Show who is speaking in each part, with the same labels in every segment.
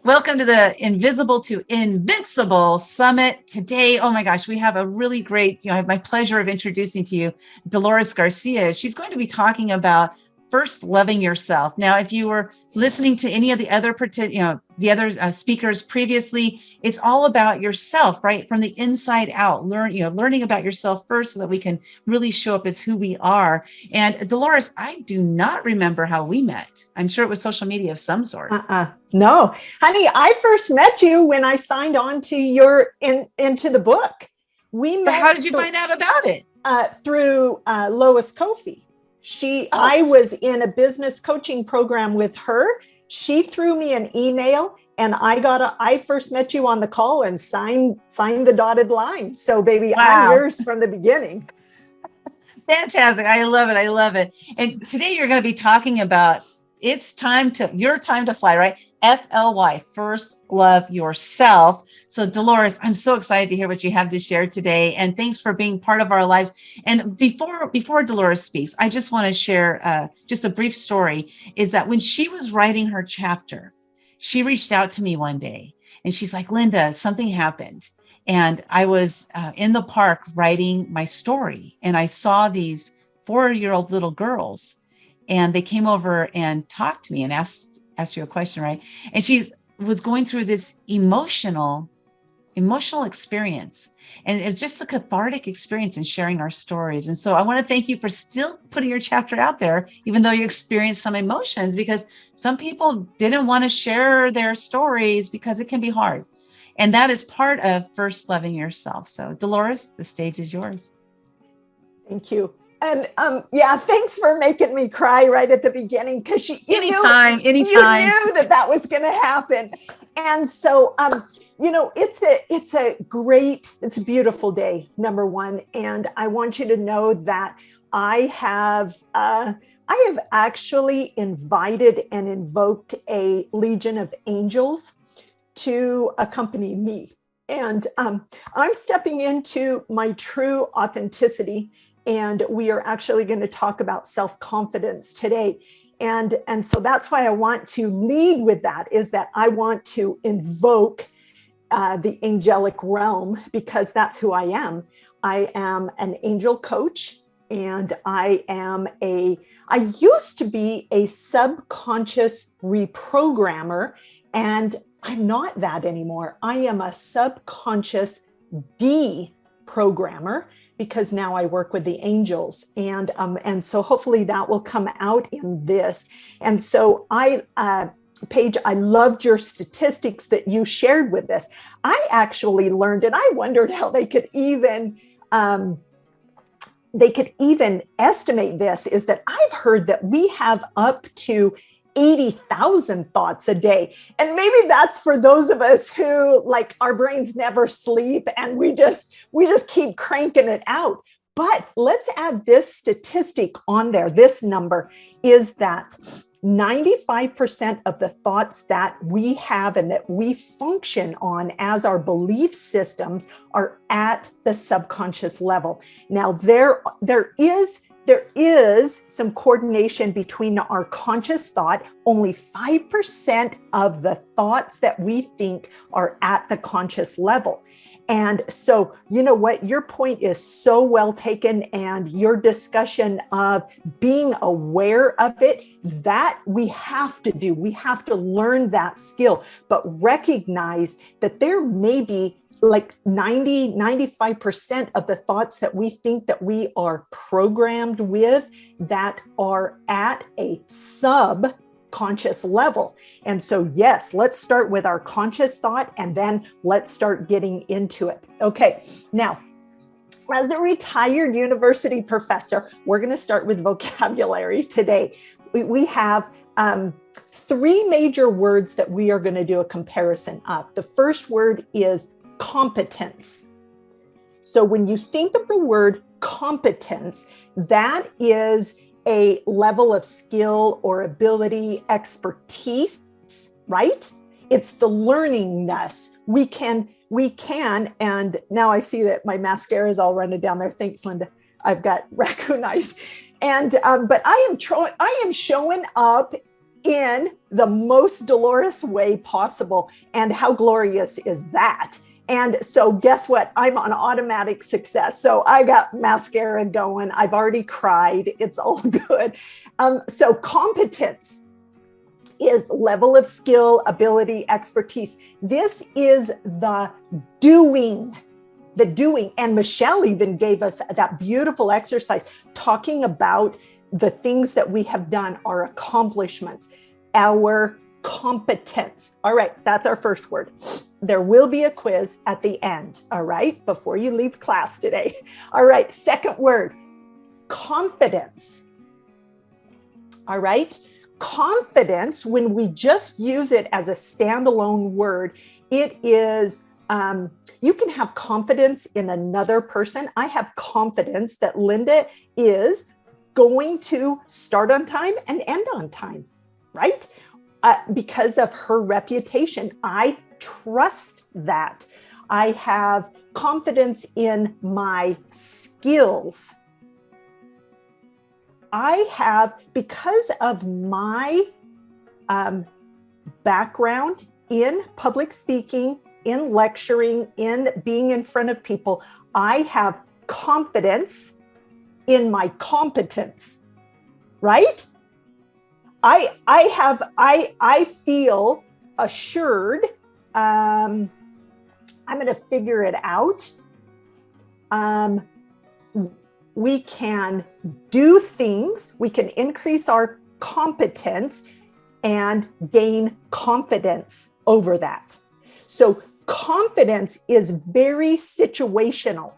Speaker 1: Welcome to the Invisible to Invincible Summit. Today, oh my gosh, we have a really great, I have my pleasure of introducing to you Delores Garcia. She's going to be talking about first loving yourself. Now, if you were listening to any of the other, speakers previously, it's all about yourself, right? From the inside out, learning about yourself first so that we can really show up as who we are. And Delores, I do not remember how we met. I'm sure it was social media of some sort.
Speaker 2: No, honey, I first met you when I signed on to into the book.
Speaker 1: We met. How did you find out about it?
Speaker 2: Through Lois Kofi. I was in a business coaching program with her. She threw me an email and I first met you on the call and signed the dotted line. So baby, wow. I'm yours from the beginning.
Speaker 1: Fantastic. I love it. I love it. And today you're going to be talking about your time to fly, right? F.L.Y, first love yourself. So Delores, I'm so excited to hear what you have to share today. And thanks for being part of our lives. And before Delores speaks, I just want to share just a brief story, is that when she was writing her chapter, she reached out to me one day and she's like, Linda, something happened. And I was in the park writing my story and I saw these 4-year-old little girls. And they came over and talked to me and asked you a question, right? And she was going through this emotional experience. And it's just the cathartic experience in sharing our stories. And so I want to thank you for still putting your chapter out there, even though you experienced some emotions, because some people didn't want to share their stories because it can be hard. And that is part of first loving yourself. So Delores, the stage is yours.
Speaker 2: Thank you. And thanks for making me cry right at the beginning, because you knew that was going to happen. And so, it's a beautiful day, number one. And I want you to know that I have actually invited and invoked a legion of angels to accompany me. And I'm stepping into my true authenticity. And we are actually going to talk about self-confidence today. And so that's why I want to lead with that, is that I want to invoke the angelic realm, because that's who I am. I am an angel coach, and I used to be a subconscious reprogrammer, and I'm not that anymore. I am a subconscious deprogrammer, because now I work with the angels. And so hopefully that will come out in this. And so Paige, I loved your statistics that you shared with us. I actually learned, and I wondered how they could even estimate this, is that I've heard that we have up to 80,000 thoughts a day. And maybe that's for those of us who, like, our brains never sleep and we just keep cranking it out. But let's add this statistic on there. This number is that 95% of the thoughts that we have and that we function on as our belief systems are at the subconscious level. Now, there is some coordination between our conscious thought. Only 5% of the thoughts that we think are at the conscious level. And so, you know what, your point is so well taken, and your discussion of being aware of it, that we have to do. We have to learn that skill, but recognize that there may be like 95% of the thoughts that we think that we are programmed with that are at a subconscious level. And so, yes, let's start with our conscious thought, and then let's start getting into it. Okay, now, as a retired university professor, we're going to start with vocabulary today. We have 3 major words that we are going to do a comparison of. The first word is competence. So when you think of the word competence, that is a level of skill or ability, expertise, right? It's the learningness. We can, and now I see that my mascara is all running down there. Thanks, Linda. I've got raccoon eyes. And, but I am showing up in the most Dolores way possible. And how glorious is that? And so guess what? I'm on automatic success. So I got mascara going. I've already cried. It's all good. So competence is level of skill, ability, expertise. This is the doing. The doing. And Michelle even gave us that beautiful exercise talking about the things that we have done, our accomplishments, our competence. All right, that's our first word. There will be a quiz at the end, all right, before you leave class today. All right, second word, confidence. All right, confidence, when we just use it as a standalone word, it is, you can have confidence in another person. I have confidence that Linda is going to start on time and end on time, right? Because of her reputation. I trust that. I have confidence in my skills. I have, because of my background in public speaking, in lecturing, in being in front of people, I have confidence in my competence, right? I feel assured. I'm going to figure it out. We can do things. We can increase our competence and gain confidence over that. So confidence is very situational.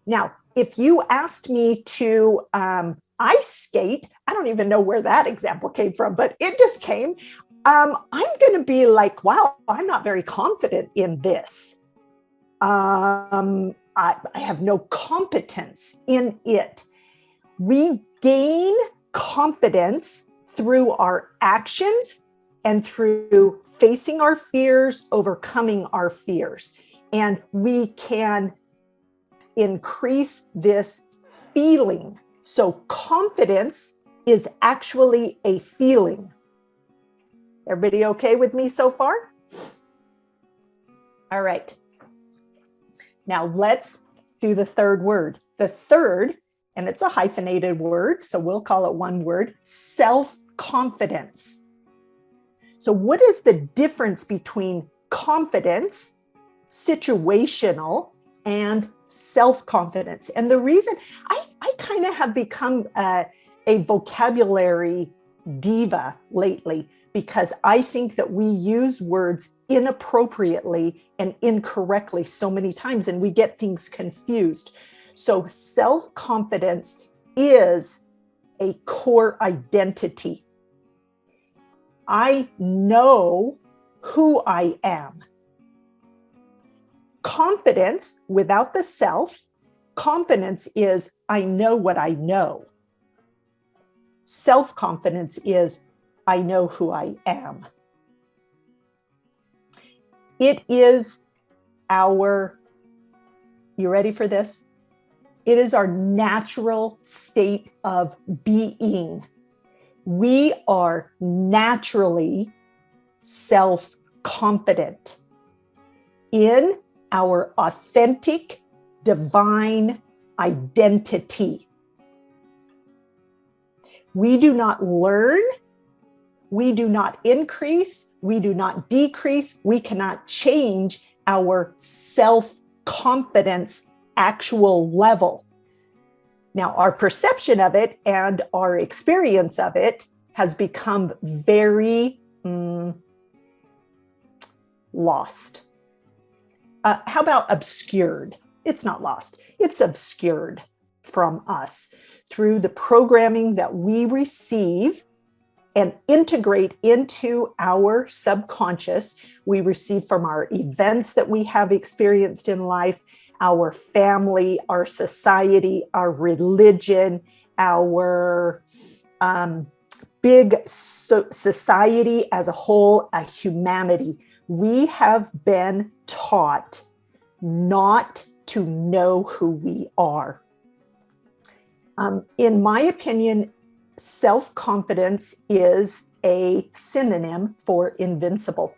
Speaker 2: Now, if you asked me to ice skate, I don't even know where that example came from, but it just came. I'm going to be like, wow, I'm not very confident in this. I have no competence in it. We gain confidence through our actions and through facing our fears, overcoming our fears. And we can increase this feeling. So confidence is actually a feeling. Everybody okay with me so far? All right. Now let's do the third word. The third, and it's a hyphenated word, so we'll call it one word, self-confidence. So what is the difference between confidence, situational, and self-confidence? And the reason I kind of have become a vocabulary diva lately, because I think that we use words inappropriately and incorrectly so many times, and we get things confused. So self-confidence is a core identity. I know who I am. Confidence without the self, confidence is I know what I know. Self-confidence is I know who I am. It is our, you ready for this? It is our natural state of being. We are naturally self-confident in our authentic, divine identity. We do not learn, we do not increase, we do not decrease, we cannot change our self-confidence actual level. Now, our perception of it and our experience of it has become very lost. How about obscured? It's not lost. It's obscured from us through the programming that we receive and integrate into our subconscious. We receive from our events that we have experienced in life, our family, our society, our religion, our big society as a whole, a humanity. We have been taught not to know who we are. In my opinion, self-confidence is a synonym for invincible.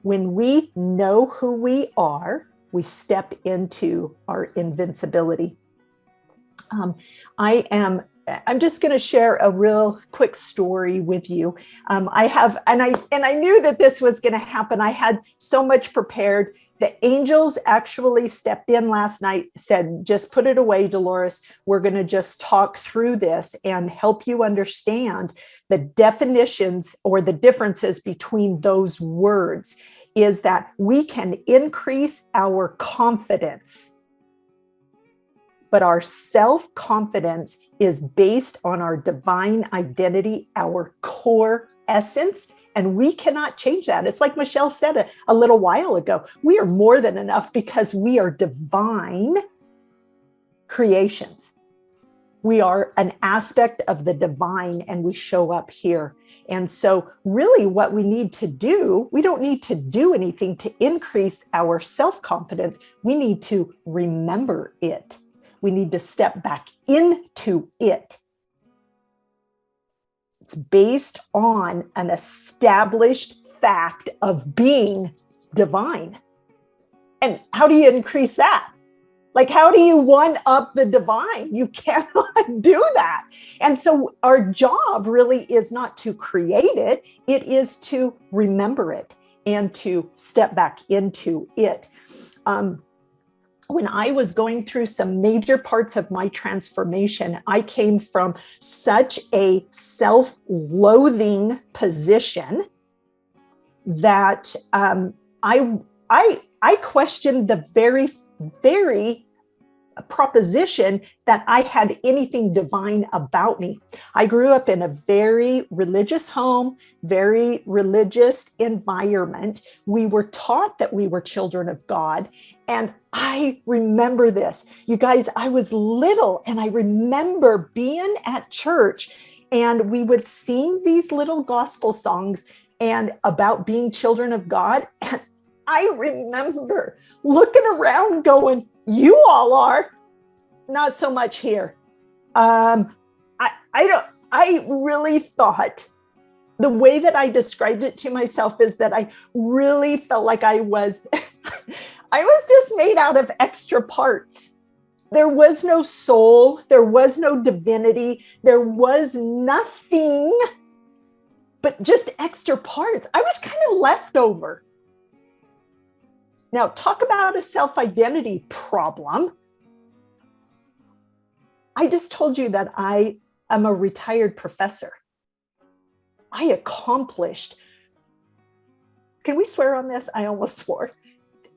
Speaker 2: When we know who we are, we step into our invincibility. I'm just going to share a real quick story with you. I knew that this was going to happen. I had so much prepared. The angels actually stepped in last night, said, just put it away, Delores. We're going to just talk through this and help you understand the definitions or the differences between those words, is that we can increase our confidence. But our self-confidence is based on our divine identity, our core essence, and we cannot change that. It's like Michelle said a little while ago. We are more than enough because we are divine creations. We are an aspect of the divine, and we show up here. And so really what we need to do, we don't need to do anything to increase our self-confidence. We need to remember it. We need to step back into it. It's based on an established fact of being divine. And how do you increase that? Like, how do you one up the divine? You cannot do that. And so our job really is not to create it. It is to remember it and to step back into it. When I was going through some major parts of my transformation, I came from such a self-loathing position that I questioned the very proposition that I had anything divine about me. I grew up in a very religious home, very religious environment. We were taught that we were children of God. And I remember this. You guys, I was little and I remember being at church and we would sing these little gospel songs and about being children of God. And I remember looking around going, you all are, not so much here. I really thought the way that I described it to myself is that I really felt like I was just made out of extra parts. There was no soul. There was no divinity. There was nothing but just extra parts. I was kind of leftover. Now, talk about a self-identity problem. I just told you that I am a retired professor. I accomplished, can we swear on this? I almost swore.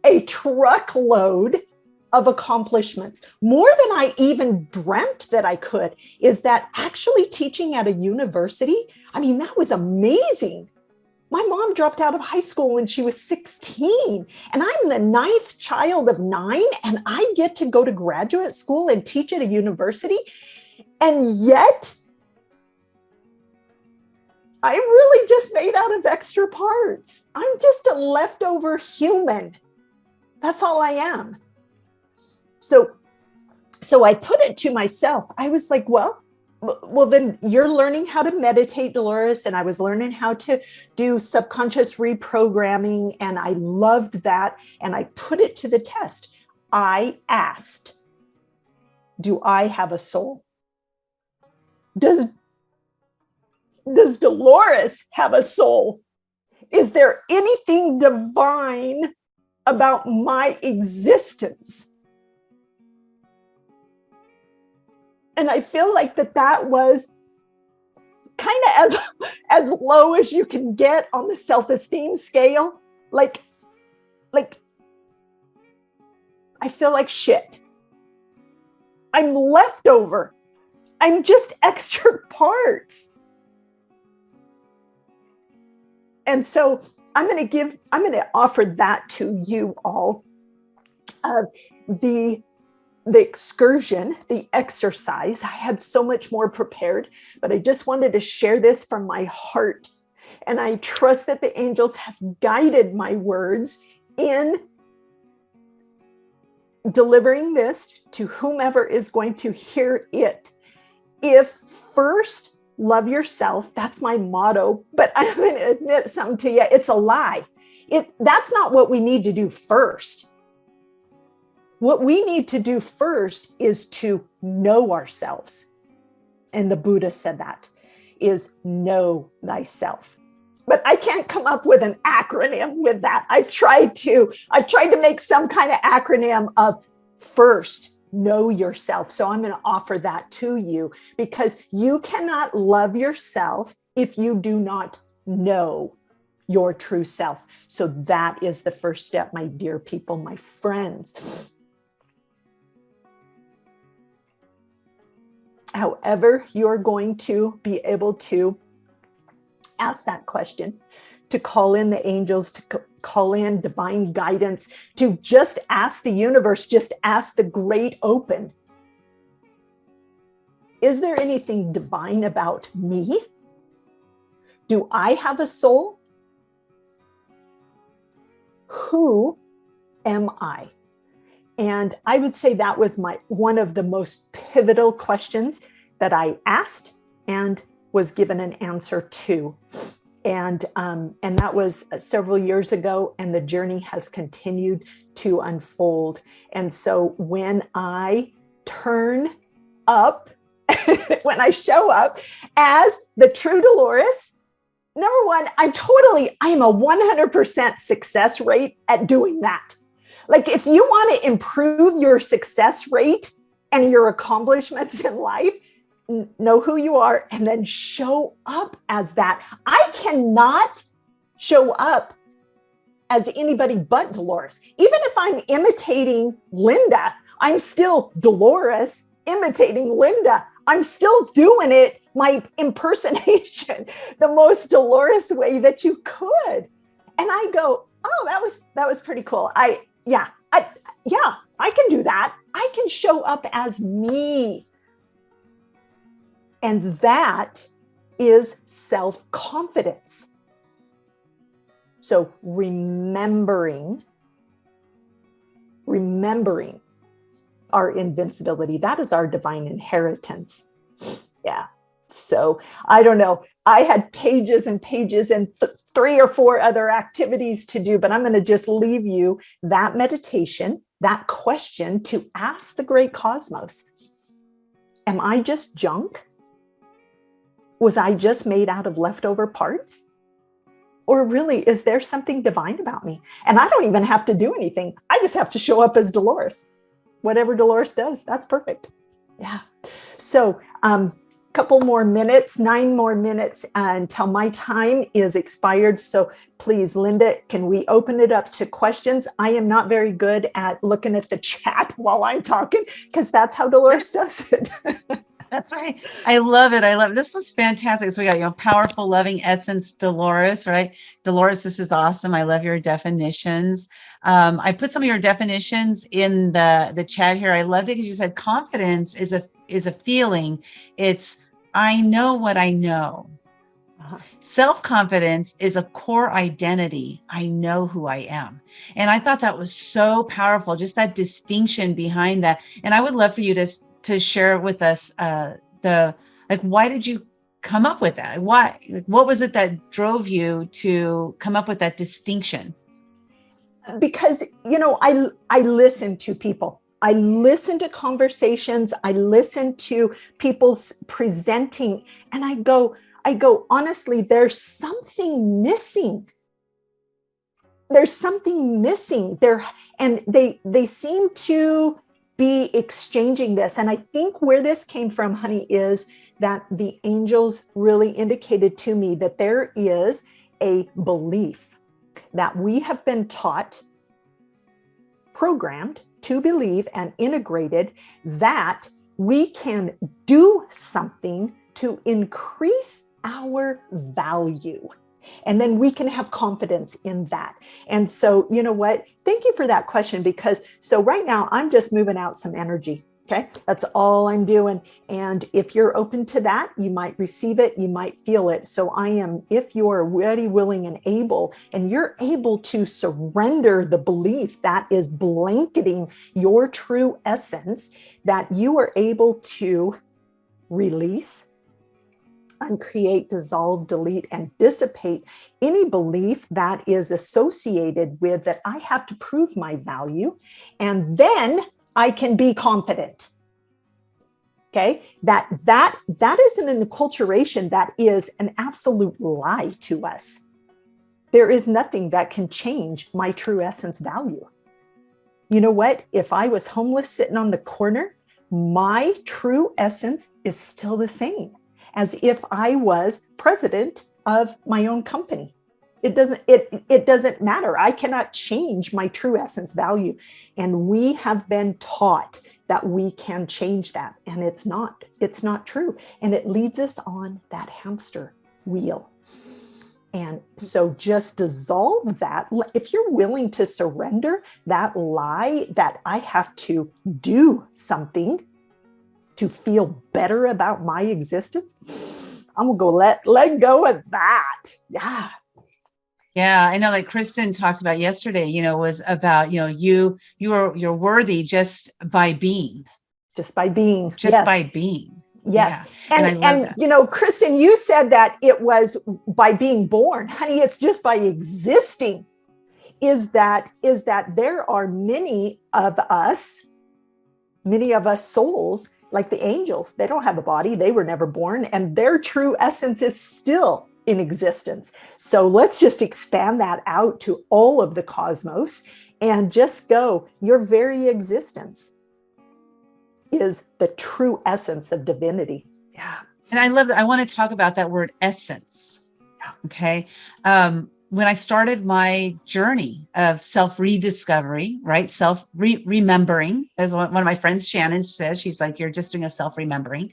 Speaker 2: A truckload of accomplishments, more than I even dreamt that I could. Is that actually teaching at a university? I mean, that was amazing. My mom dropped out of high school when she was 16, and I'm the 9th child of 9, and I get to go to graduate school and teach at a university. And yet, I'm really just made out of extra parts. I'm just a leftover human. That's all I am. So I put it to myself. I was like, well, then you're learning how to meditate, Delores. And I was learning how to do subconscious reprogramming. And I loved that. And I put it to the test. I asked, do I have a soul? Does Delores have a soul? Is there anything divine about my existence? And I feel like that was kind of as low as you can get on the self-esteem scale. Like I feel like shit. I'm leftover. I'm just extra parts. And so I'm going to offer that to you all. The excursion, the exercise, I had so much more prepared, but I just wanted to share this from my heart. And I trust that the angels have guided my words in delivering this to whomever is going to hear it. if first love yourself, that's my motto, but I'm going to admit something to you. It's a lie. That's not what we need to do first. What we need to do first is to know ourselves. And the Buddha said that is know thyself. But I can't come up with an acronym with that. I've tried to make some kind of acronym of first know yourself. So I'm going to offer that to you, because you cannot love yourself if you do not know your true self. So that is the first step, my dear people, my friends. However, you're going to be able to ask that question, to call in the angels, to call in divine guidance, to just ask the universe, just ask the great open. Is there anything divine about me? Do I have a soul? Who am I? And I would say that was one of the most pivotal questions that I asked and was given an answer to. And that was several years ago, and the journey has continued to unfold. And so when I turn up, when I show up as the true Delores, number one, I am a 100% success rate at doing that. Like, if you want to improve your success rate and your accomplishments in life, know who you are and then show up as that. I cannot show up as anybody but Delores. Even if I'm imitating Linda, I'm still Delores imitating Linda. I'm still doing it, my impersonation, the most Delores way that you could. And I go, oh, that was pretty cool. I can do that. I can show up as me. And that is self-confidence. So remembering our invincibility, that is our divine inheritance. Yeah. So I don't know. I had pages and pages and 3 or 4 other activities to do, but I'm going to just leave you that meditation, that question to ask the great cosmos. Am I just junk? Was I just made out of leftover parts? Or really, is there something divine about me? And I don't even have to do anything. I just have to show up as Delores. Whatever Delores does, that's perfect. Yeah. So, couple more minutes, 9 more minutes until my time is expired. So please, Linda, can we open it up to questions? I am not very good at looking at the chat while I'm talking, because that's how Delores does it.
Speaker 1: That's right. I love it. I love it. This was fantastic. So we got, powerful, loving essence, Delores, right? Delores, this is awesome. I love your definitions. I put some of your definitions in the chat here. I loved it because you said confidence is a feeling. It's, I know what I know. Uh-huh. Self-confidence is a core identity. I know who I am. And I thought that was so powerful, just that distinction behind that. And I would love for you to share with us why did you come up with that? Why? What was it that drove you to come up with that distinction?
Speaker 2: Because, I listen to people. I listen to conversations. I listen to people's presenting, and I go, honestly, there's something missing. There's something missing there. And they seem to be exchanging this. And I think where this came from, honey, is that the angels really indicated to me that there is a belief that we have been taught, programmed to believe and integrated, that we can do something to increase our value. And then we can have confidence in that. And so, you know what? Thank you for that question, because so right now I'm just moving out some energy. Okay. That's all I'm doing. And if you're open to that, you might receive it, you might feel it. So if you're ready, willing, and able, and you're able to surrender the belief that is blanketing your true essence, that you are able to release, uncreate, dissolve, delete, and dissipate any belief that is associated with that I have to prove my value, and then I can be confident. Okay, that is an enculturation that is an absolute lie to us. There is nothing that can change my true essence value. You know what? If I was homeless sitting on the corner, my true essence is still the same as if I was president of my own company. It doesn't matter. I cannot change my true essence value. And we have been taught that we can change that. And it's not true. And it leads us on that hamster wheel. And so just dissolve that. If you're willing to surrender that lie that I have to do something to feel better about my existence, I'm gonna go let go of that. Yeah.
Speaker 1: Yeah, I know, like Kristen talked about yesterday, was about, you're worthy just by being.
Speaker 2: Just by being.
Speaker 1: Just by being.
Speaker 2: Yes.
Speaker 1: Yeah.
Speaker 2: And
Speaker 1: I love that.
Speaker 2: Kristen, you said that it was by being born. Honey, it's just by existing. Is that there are many of us souls, like the angels, they don't have a body. They were never born, and their true essence is still in existence. So let's just expand that out to all of the cosmos and just go, your very existence is the true essence of divinity. Yeah.
Speaker 1: And I love that. I want to talk about that word essence. Okay. When I started my journey of self-rediscovery, right? Self-remembering, as one of my friends, Shannon, says, she's like, you're just doing a self-remembering.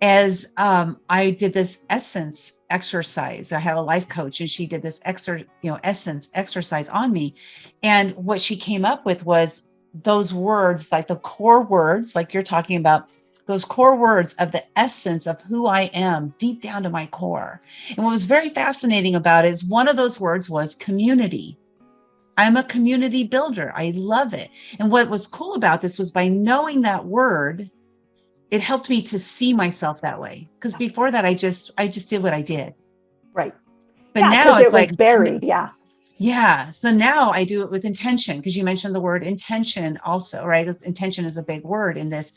Speaker 1: As I did this essence exercise, I have a life coach, and she did this essence exercise on me. And what she came up with was those words, like the core words, like you're talking about, those core words of the essence of who I am deep down to my core. And what was very fascinating about it is one of those words was community. I'm a community builder. I love it. And what was cool about this was by knowing that word, it helped me to see myself that way. Because before that, I just did what I did.
Speaker 2: Right.
Speaker 1: But now it's like
Speaker 2: buried. Yeah.
Speaker 1: Yeah. So now I do it with intention, because you mentioned the word intention also, right? Intention is a big word in this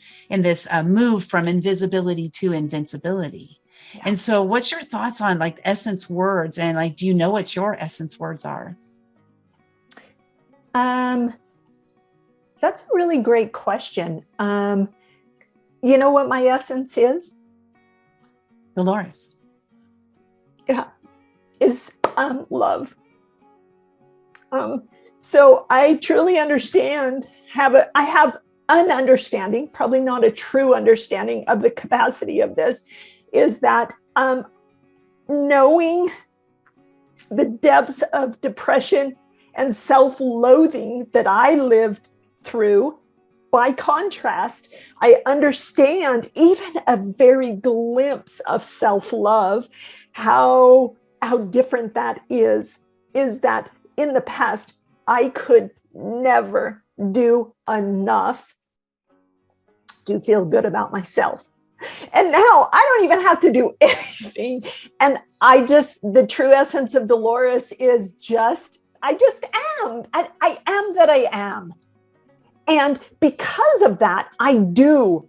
Speaker 1: move from invisibility to invincibility. Yeah. And so what's your thoughts on like essence words, and like, do you know what your essence words are?
Speaker 2: That's a really great question. You know what my essence is?
Speaker 1: Delores.
Speaker 2: Yeah. Is love. So I truly understand, I have an understanding, probably not a true understanding of the capacity of this, is that knowing the depths of depression and self-loathing that I lived through, by contrast, I understand even a very glimpse of self-love, how different that is that in the past, I could never do enough to feel good about myself. And now I don't even have to do anything. And the true essence of Delores is I just am. I am that I am. And because of that, I do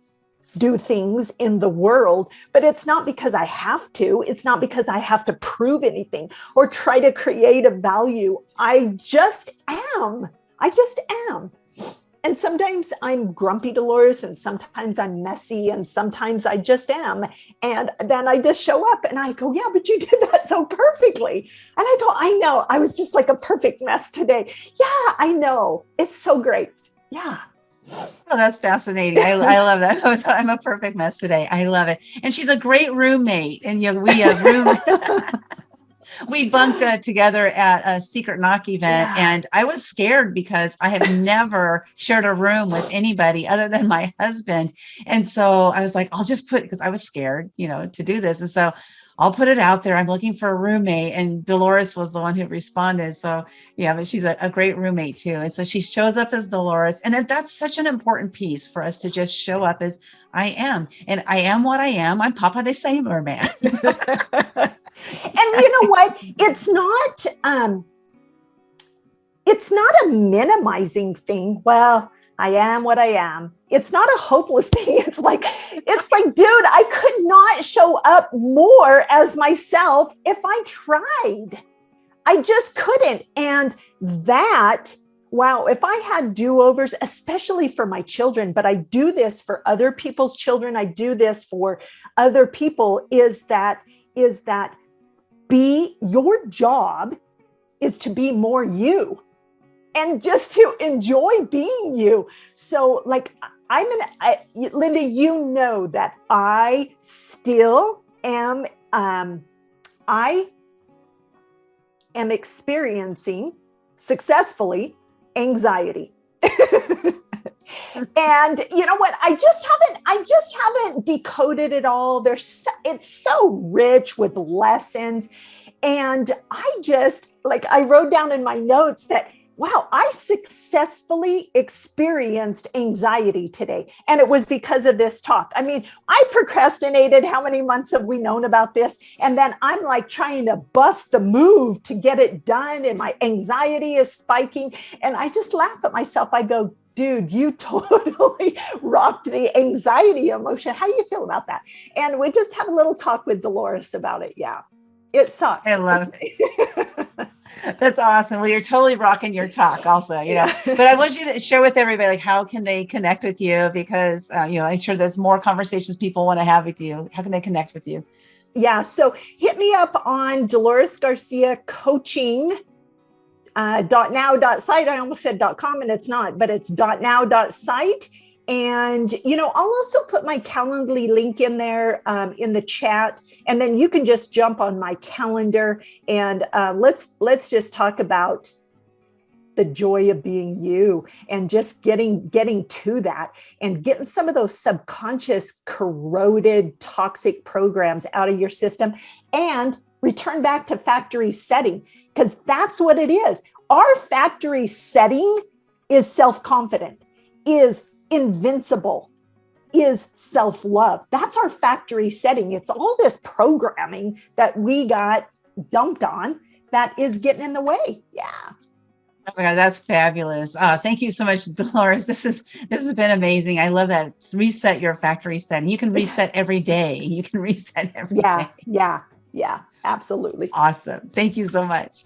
Speaker 2: things in the world, but it's not because I have to. It's not because I have to prove anything or try to create a value. I just am. And sometimes I'm grumpy, Delores, and sometimes I'm messy, and sometimes I just am. And then I just show up and I go, yeah, but you did that so perfectly. And I go, I know, I was just like a perfect mess today. Yeah, I know. It's so great. Yeah.
Speaker 1: Oh, that's fascinating. I love that. I'm a perfect mess today. I love it. And she's a great roommate. And we bunked together at a secret knock event. Yeah. And I was scared because I have never shared a room with anybody other than my husband. And so I was like, I'll just because I was scared, to do this. And so I'll put it out there. I'm looking for a roommate. And Delores was the one who responded. So yeah, but she's a great roommate too. And so she shows up as Delores. And that's such an important piece for us to just show up as I am. And I am what I am. I'm Papa the Sailor Man.
Speaker 2: And you know what? It's not a minimizing thing. Well, I am what I am. It's not a hopeless thing. It's like, dude, I could not show up more as myself if I tried. I just couldn't. And that, wow, if I had do-overs, especially for my children, but I do this for other people's children, I do this for other people, is that your job is to be more you and just to enjoy being you. So like Linda, you know that I still am, I am experiencing successfully anxiety. And you know what? I just haven't decoded it all. It's so rich with lessons. And I wrote down in my notes that, wow, I successfully experienced anxiety today. And it was because of this talk. I mean, I procrastinated. How many months have we known about this? And then I'm like trying to bust the move to get it done. And my anxiety is spiking. And I just laugh at myself. I go, dude, you totally rocked the anxiety emotion. How do you feel about that? And we just have a little talk with Delores about it. Yeah, it sucked.
Speaker 1: I love it. That's awesome. Well, you're totally rocking your talk also, but I want you to share with everybody, like, how can they connect with you? Because, I'm sure there's more conversations people want to have with you. How can they connect with you?
Speaker 2: Yeah. So hit me up on Delores Garcia Coaching. .now.site. I almost said .com and it's not, but it's .now.site. And, I'll also put my Calendly link in there in the chat, and then you can just jump on my calendar and let's just talk about the joy of being you and just getting to that and getting some of those subconscious corroded toxic programs out of your system and return back to factory setting, because that's what it is. Our factory setting is self-confident, is invincible, is self-love. That's our factory setting. It's all this programming that we got dumped on that is getting in the way. Yeah.
Speaker 1: Oh my God, that's fabulous. Thank you so much, Delores. This has been amazing. I love that. Reset your factory setting. You can reset every day. You can reset every day.
Speaker 2: Yeah, absolutely.
Speaker 1: Awesome. Thank you so much.